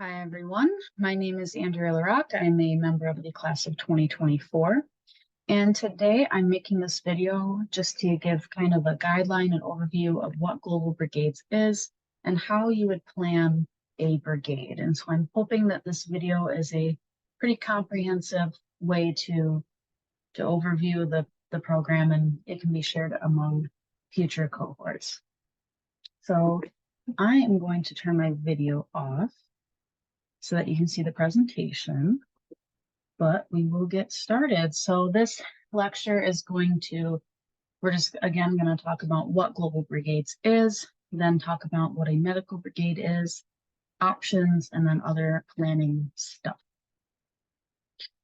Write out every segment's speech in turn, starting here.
Hi, everyone. My name is Andrea Larock. I'm a member of the class of 2024. And today I'm making this video just to give kind of a guideline and overview of what Global Brigades is and how you would plan a brigade. And so I'm hoping that this video is a pretty comprehensive way to overview the program, and it can be shared among future cohorts. So I am going to turn my video off so that you can see the presentation, but we will get started. So this lecture is we're just again going to talk about what Global Brigades is, then talk about what a medical brigade is, options, and then other planning stuff.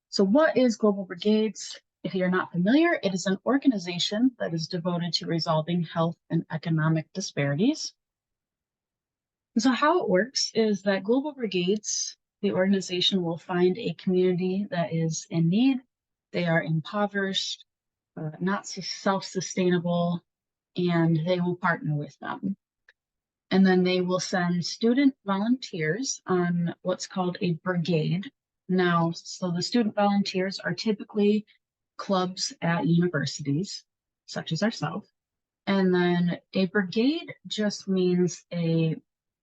So what is Global Brigades? If you're not familiar, it is an organization that is devoted to resolving health and economic disparities. So how it works is that Global Brigades, the organization, will find a community that is in need. They are impoverished, not self-sustainable, and they will partner with them. And then they will send student volunteers on what's called a brigade. Now, so the student volunteers are typically clubs at universities, such as ourselves. And then a brigade just means a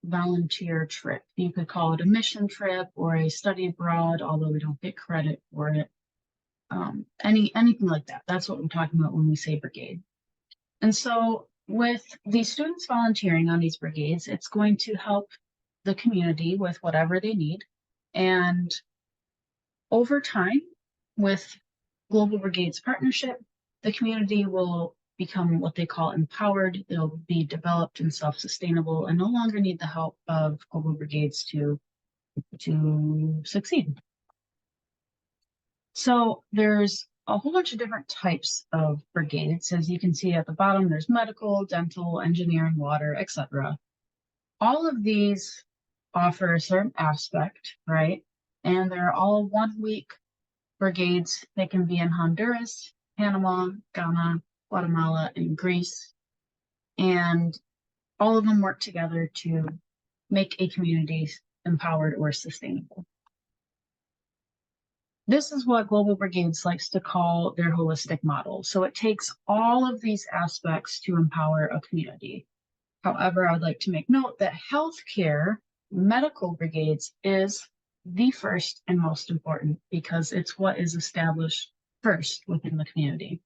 volunteer trip. You could call it a mission trip or a study abroad, although we don't get credit for it. Anything like that. That's what we're talking about when we say brigade. And so with the students volunteering on these brigades, it's going to help the community with whatever they need. And over time, with Global Brigades partnership, the community will become what they call empowered. They'll be developed and self-sustainable and no longer need the help of Global Brigades to succeed. So there's a whole bunch of different types of brigades. As you can see at the bottom, there's medical, dental, engineering, water, etc. All of these offer a certain aspect, right? And they're all 1 week brigades. They can be in Honduras, Panama, Ghana, Guatemala, and Greece. And all of them work together to make a community empowered or sustainable. This is what Global Brigades likes to call their holistic model. So it takes all of these aspects to empower a community. However, I'd like to make note that healthcare, medical brigades is the first and most important because it's what is established first within the community.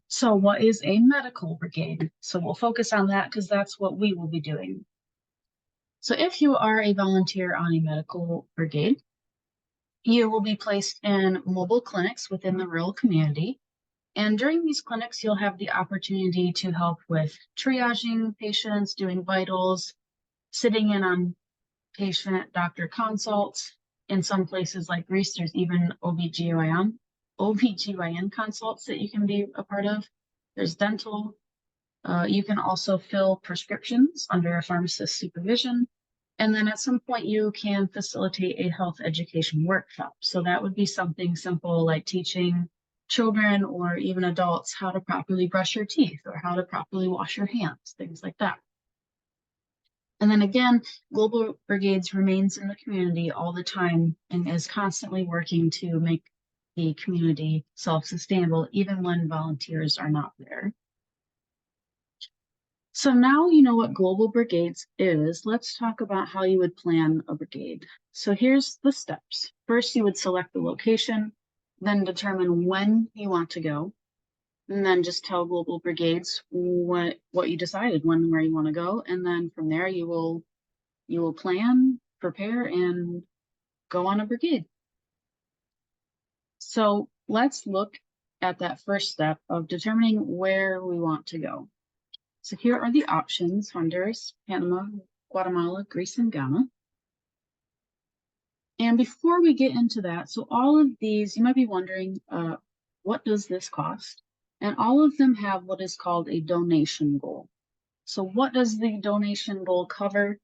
So what is a medical brigade? So we'll focus on that because that's what we will be doing. So if you are a volunteer on a medical brigade, you will be placed in mobile clinics within the rural community. And during these clinics, you'll have the opportunity to help with triaging patients, doing vitals, sitting in on patient-doctor consults. In some places like Greece, there's even OBGYN consults that you can be a part of. There's dental. You can also fill prescriptions under a pharmacist's supervision. And then at some point you can facilitate a health education workshop. So that would be something simple like teaching children or even adults how to properly brush your teeth or how to properly wash your hands, things like that. And then again, Global Brigades remains in the community all the time and is constantly working to make the community self-sustainable, even when volunteers are not there. So now you know what Global Brigades is, let's talk about how you would plan a brigade. So here's the steps. First, you would select the location, then determine when you want to go, and then just tell Global Brigades what you decided, when and where you want to go. And then from there, you will plan, prepare, and go on a brigade. So let's look at that first step of determining where we want to go. So here are the options: Honduras, Panama, Guatemala, Greece, and Ghana. And before we get into that, so all of these, you might be wondering, what does this cost? And all of them have what is called a donation goal. So what does the donation goal cover?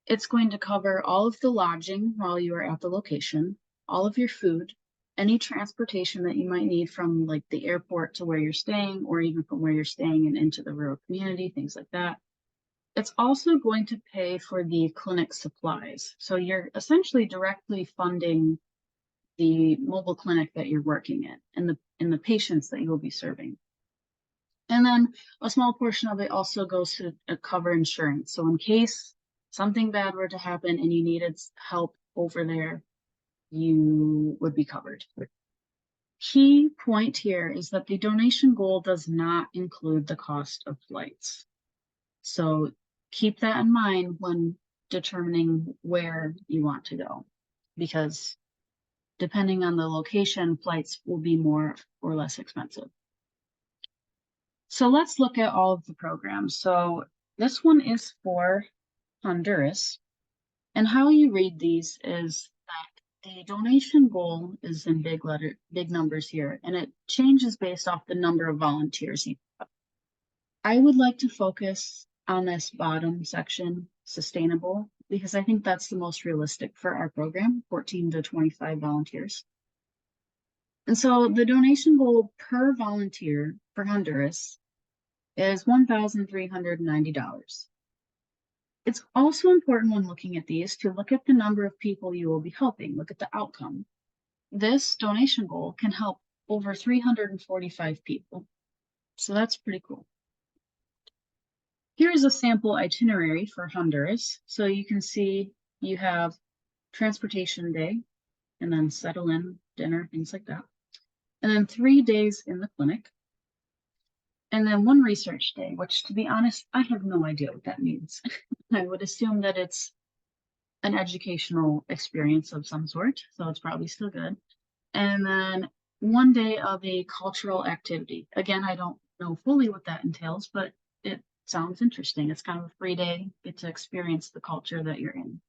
It's going to cover all of the lodging while you are at the location, all of your food, any transportation that you might need from like the airport to where you're staying, or even from where you're staying and into the rural community, things like that. it's also going to pay for the clinic supplies. So you're essentially directly funding the mobile clinic that you're working in and the patients that you will be serving. And then a small portion of it also goes to cover insurance. So in case something bad were to happen and you needed help over there, you would be covered. Key point here is that the donation goal does not include the cost of flights. So keep that in mind when determining where you want to go, because depending on the location, flights will be more or less expensive. So let's look at all of the programs. So this one is for Honduras. And how you read these is that the donation goal is in big numbers here, and it changes based off the number of volunteers you have. I would like to focus on this bottom section, sustainable, because I think that's the most realistic for our program, 14 to 25 volunteers. And so the donation goal per volunteer for Honduras is $1,390. It's also important when looking at these to look at the number of people you will be helping, look at the outcome. This donation goal can help over 345 people. So that's pretty cool. Here's a sample itinerary for Honduras. So you can see you have transportation day and then settle in, dinner, things like that. And then 3 days in the clinic. And then 1 research day, which to be honest, I have no idea what that means. I would assume that it's an educational experience of some sort, so it's probably still good. And then 1 day of a cultural activity. Again, I don't know fully what that entails, but it sounds interesting. It's kind of a free day, get to experience the culture that you're in.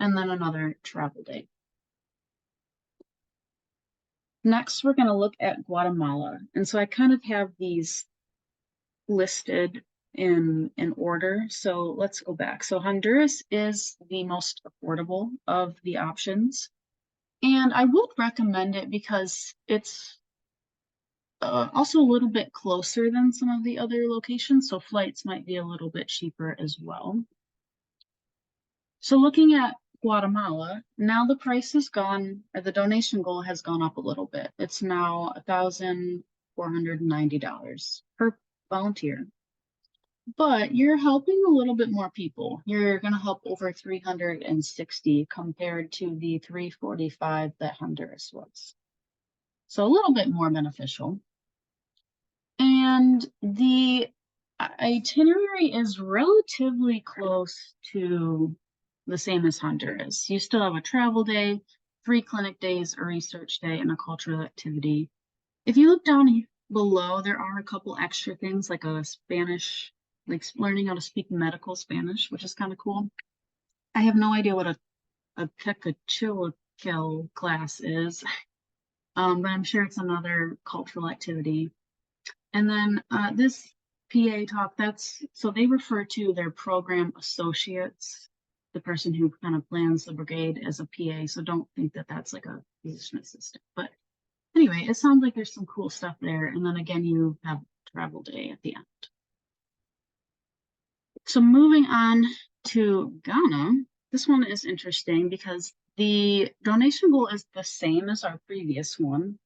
And then another travel day. Next, we're going to look at Guatemala. And so I kind of have these listed in order. So let's go back. So Honduras is the most affordable of the options. And I would recommend it because it's also a little bit closer than some of the other locations. So flights might be a little bit cheaper as well. So looking at Guatemala, now the price has gone, or the donation goal has gone up a little bit. It's now $1,490 per volunteer. But you're helping a little bit more people. You're going to help over 360 compared to the 345 that Honduras was. So a little bit more beneficial. And the itinerary is relatively close to the same as Honduras. You still have a travel day, 3 clinic days, a research day, and a cultural activity. If you look down below, there are a couple extra things like a Spanish, like learning how to speak medical Spanish, which is kind of cool. I have no idea what a Pecachillo class is, but I'm sure it's another cultural activity. And then this PA talk, so they refer to their program associates, the person who kind of plans the brigade, as a PA. So don't think that that's like a physician assistant. But anyway, it sounds like there's some cool stuff there. And then again, you have travel day at the end. So moving on to Ghana, this one is interesting because the donation goal is the same as our previous one.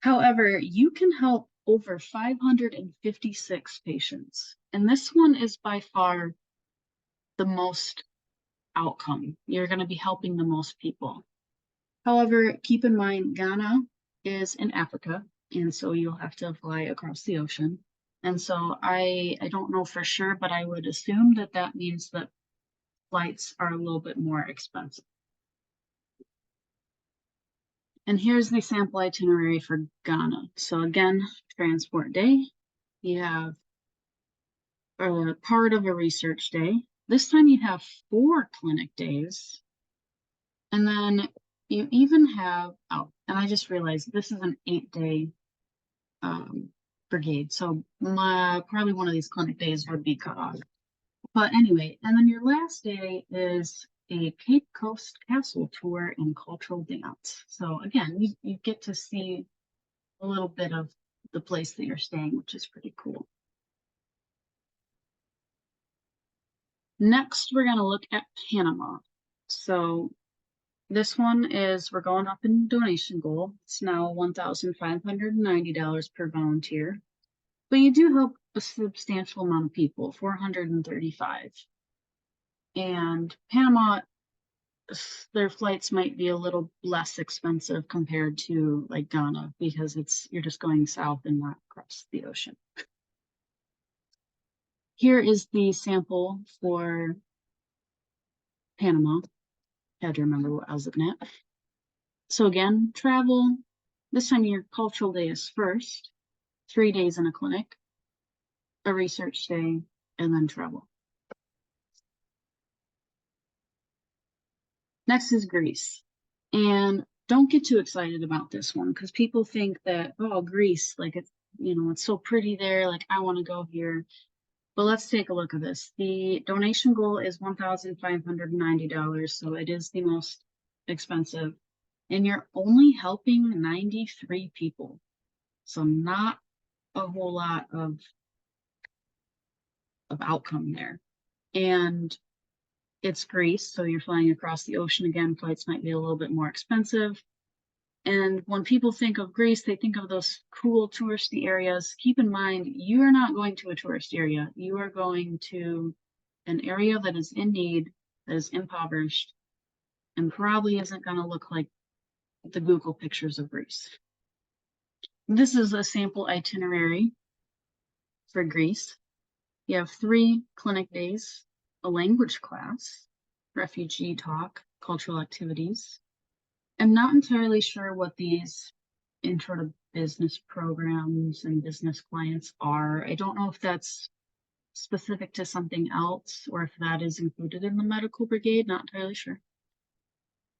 However, you can help over 556 patients. And this one is by far the most outcome. You're going to be helping the most people. However, keep in mind, Ghana is in Africa, and so you'll have to fly across the ocean. And so I don't know for sure, but I would assume that that means that flights are a little bit more expensive. And here's the sample itinerary for Ghana. So again, transport day, you have a part of a research day. This time you have 4 clinic days. And then you even have, oh, and I just realized this is an 8-day brigade. So probably one of these clinic days would be cut off. But anyway, and then your last day is a Cape Coast Castle tour and cultural dance. So again, you get to see a little bit of the place that you're staying, which is pretty cool. Next, we're going to look at Panama. So this one is, we're going up in donation goal. It's now $1,590 per volunteer, but you do help a substantial amount of people, 435. And Panama, their flights might be a little less expensive compared to like Ghana because you're just going south and not across the ocean. Here is the sample for Panama. Had to remember what I was looking at. So again, travel. This time your cultural day is first, 3 days in a clinic, a research day, and then travel. Next is Greece. And don't get too excited about this one because people think that, oh, Greece, like it's, it's so pretty there, like I want to go here. But let's take a look at this. The donation goal is $1,590, so it is the most expensive. And you're only helping 93 people. So not a whole lot of outcome there. And it's Greece, so you're flying across the ocean again. Flights might be a little bit more expensive. And when people think of Greece, they think of those cool touristy areas. Keep in mind, you are not going to a tourist area. You are going to an area that is in need, that is impoverished, and probably isn't going to look like the Google pictures of Greece. This is a sample itinerary for Greece. You have 3 clinic days, a language class, refugee talk, cultural activities. I'm not entirely sure what these intro to business programs and business clients are. I don't know if that's specific to something else or if that is included in the medical brigade, not entirely sure.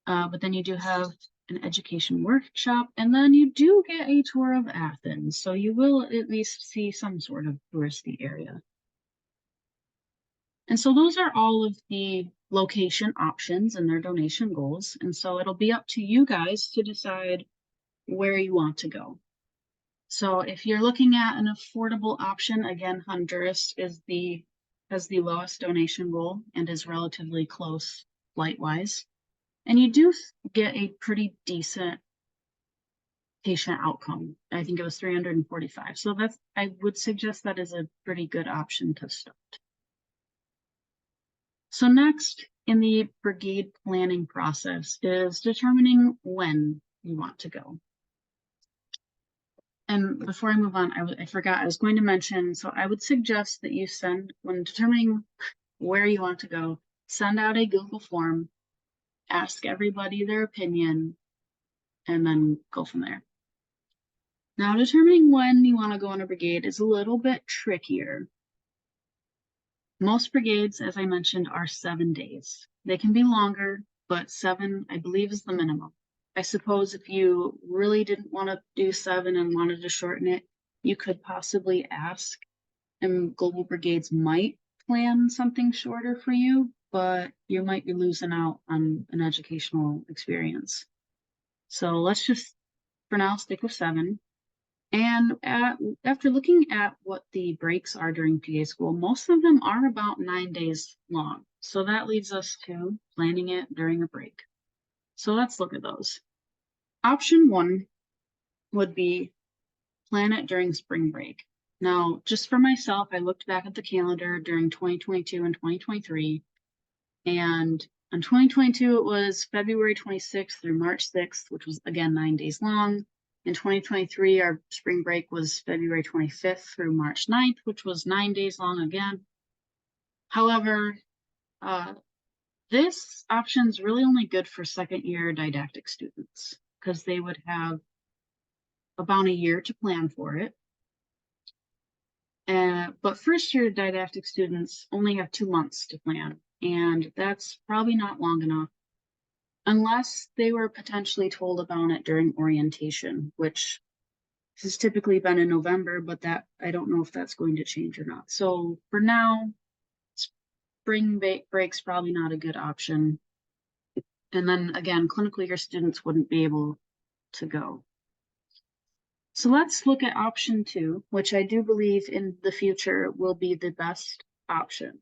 But then you do have an education workshop, and then you do get a tour of Athens. So you will at least see some sort of touristy area. And so those are all of the location options and their donation goals. And so it'll be up to you guys to decide where you want to go. So if you're looking at an affordable option, again, Honduras has the lowest donation goal and is relatively close flight-wise. And you do get a pretty decent patient outcome. I think it was 345. So I would suggest that is a pretty good option to start. So next in the brigade planning process is determining when you want to go. And before I move on, I forgot, I was going to mention, so I would suggest that you when determining where you want to go, send out a Google form, ask everybody their opinion, and then go from there. Now, determining when you want to go on a brigade is a little bit trickier. Most brigades, as I mentioned, are 7 days. They can be longer, but 7, I believe, is the minimum. I suppose if you really didn't want to do 7 and wanted to shorten it, you could possibly ask, and Global Brigades might plan something shorter for you, but you might be losing out on an educational experience. So let's just, for now, stick with 7. And after looking at what the breaks are during PA school, most of them are about 9 days long. So that leads us to planning it during a break. So let's look at those. Option 1 would be plan it during spring break. Now, just for myself, I looked back at the calendar during 2022 and 2023. And in 2022, it was February 26th through March 6th, which was, again, 9 days long. In 2023, our spring break was February 25th through March 9th, which was 9 days long again. However, this option is really only good for second-year didactic students because they would have about a year to plan for it. But first-year didactic students only have 2 months to plan, and that's probably not long enough unless they were potentially told about it during orientation, which has typically been in November, but that I don't know if that's going to change or not. So for now, spring break's probably not a good option. And then again, clinical year students wouldn't be able to go. So let's look at option 2, which I do believe in the future will be the best option.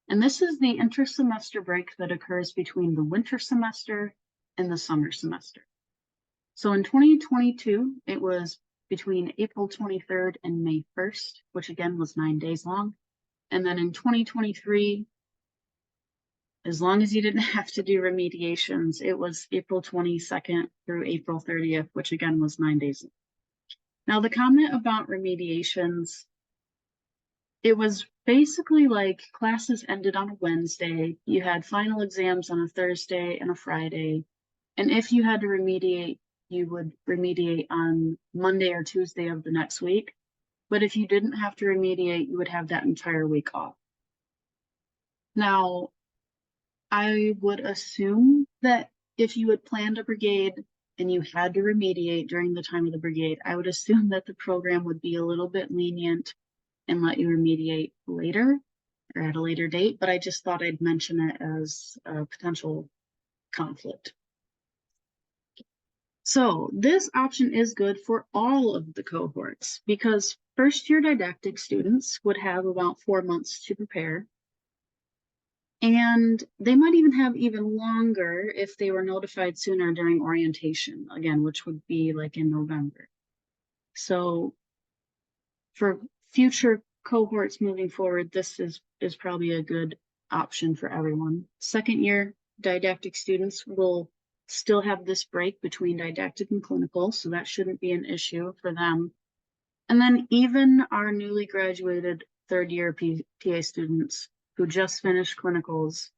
And this is the inter-semester break that occurs between the winter semester and the summer semester. So in 2022, it was between April 23rd and May 1st, which again was 9 days long. And then in 2023, as long as you didn't have to do remediations, it was April 22nd through April 30th, which again was 9 days. Now the comment about remediations, it was basically like classes ended on a Wednesday, you had final exams on a Thursday and a Friday, and if you had to remediate, you would remediate on Monday or Tuesday of the next week. But if you didn't have to remediate, you would have that entire week off. Now, I would assume that if you had planned a brigade and you had to remediate during the time of the brigade, I would assume that the program would be a little bit lenient and let you remediate later or at a later date, but I just thought I'd mention it as a potential conflict. So this option is good for all of the cohorts because first year didactic students would have about 4 months to prepare. And they might even have even longer if they were notified sooner during orientation, again, which would be like in November. So for future cohorts moving forward, this is probably a good option for everyone. Second year didactic students will still have this break between didactic and clinical, so that shouldn't be an issue for them. And then even our newly graduated third year PA students who just finished clinicals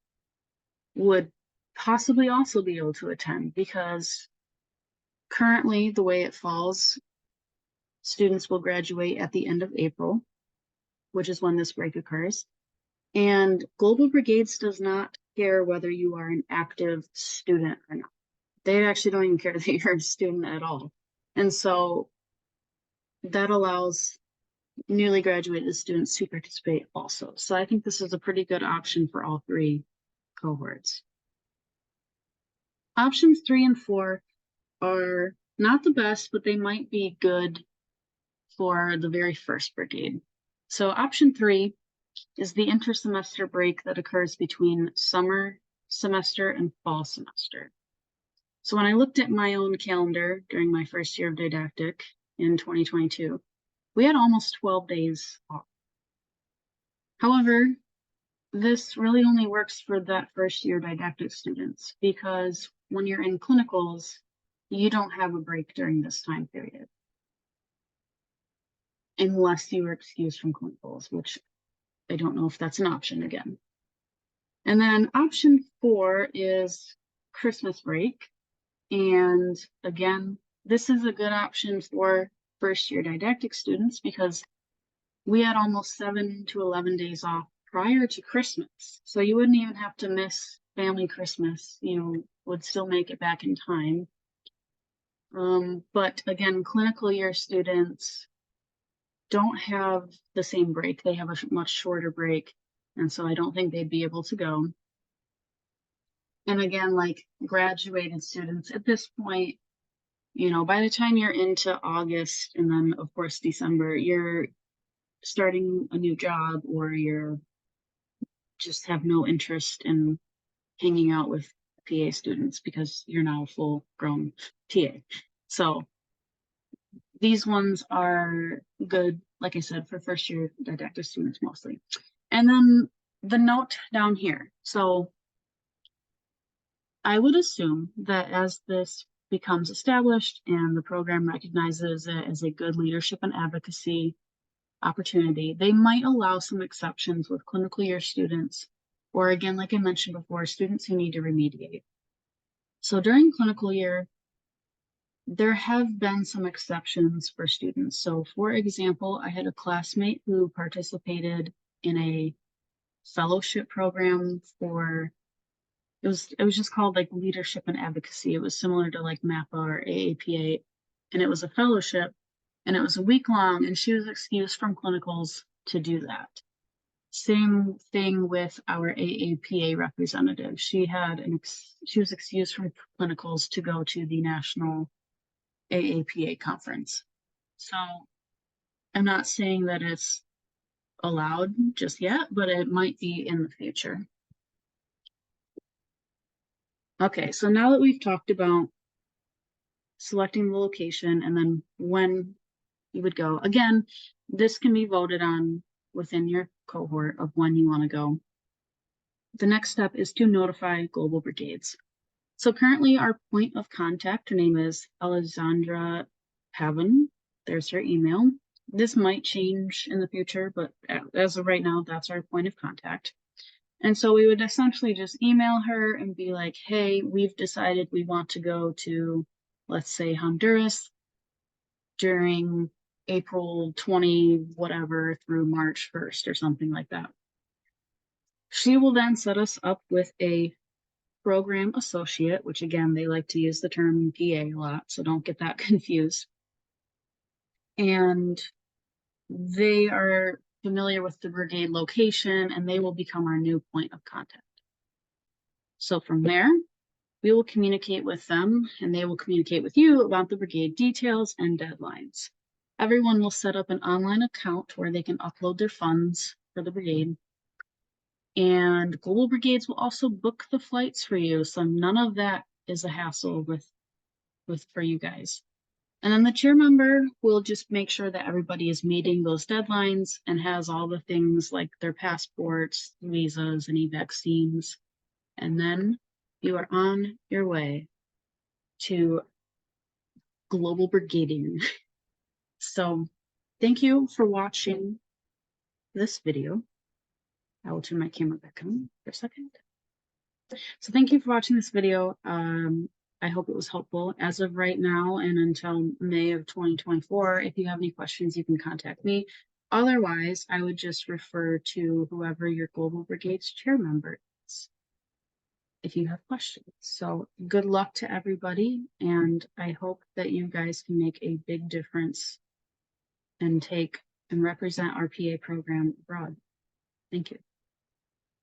would possibly also be able to attend because currently the way it falls, students will graduate at the end of April, which is when this break occurs. And Global Brigades does not care whether you are an active student or not. They actually don't even care that you're a student at all. And so that allows newly graduated students to participate also. So I think this is a pretty good option for all three cohorts. Options 3 and 4 are not the best, but they might be good for the very first brigade. So option 3 is the intersemester break that occurs between summer semester and fall semester. So when I looked at my own calendar during my first year of didactic in 2022, we had almost 12 days off. However, this really only works for that first year didactic students because when you're in clinicals, you don't have a break during this time period. Unless you were excused from clinicals, which I don't know if that's an option again. And then option 4 is Christmas break. And again, this is a good option for first year didactic students because we had almost 7 to 11 days off prior to Christmas. So you wouldn't even have to miss family Christmas, would still make it back in time. But again, clinical year students don't have the same break. They have a much shorter break. And so I don't think they'd be able to go. And again, like graduated students at this point, by the time you're into August and then of course December, you're starting a new job or you're just have no interest in hanging out with PA students because you're now a full grown TA. So these ones are good, like I said, for first year didactic students mostly. And then the note down here. So I would assume that as this becomes established and the program recognizes it as a good leadership and advocacy opportunity, they might allow some exceptions with clinical year students, or again, like I mentioned before, students who need to remediate. So during clinical year, there have been some exceptions for students. So for example, I had a classmate who participated in a fellowship program for, it was just called like leadership and advocacy. It was similar to like MAPA or AAPA, and it was a fellowship and it was a week long, and she was excused from clinicals to do that. Same thing with our AAPA representative. She was excused from clinicals to go to the national AAPA conference. So I'm not saying that it's allowed just yet, but it might be in the future. Okay, so now that we've talked about selecting the location and then when you would go, again, this can be voted on within your cohort of when you want to go. The next step is to notify Global Brigades. So currently our point of contact, her name is Alexandra Pavan. There's her email. This might change in the future, but as of right now, that's our point of contact. And so we would essentially just email her and be like, hey, we've decided we want to go to, let's say, Honduras during April 20, whatever, through March 1st or something like that. She will then set us up with a program associate, which again, they like to use the term PA a lot, so don't get that confused. And they are familiar with the brigade location, and they will become our new point of contact. So from there, we will communicate with them, and they will communicate with you about the brigade details and deadlines. Everyone will set up an online account where they can upload their funds for the brigade. And Global Brigades will also book the flights for you, so none of that is a hassle for you guys. And then the chair member will just make sure that everybody is meeting those deadlines and has all the things like their passports, visas, any vaccines. And then you are on your way to global brigading. So thank you for watching this video. I will turn my camera back on for a second. So thank you for watching this video. I hope it was helpful. As of right now and until May of 2024, if you have any questions, you can contact me. Otherwise, I would just refer to whoever your Global Brigades chair member is if you have questions. So good luck to everybody, and I hope that you guys can make a big difference and take and represent our PA program abroad. Thank you.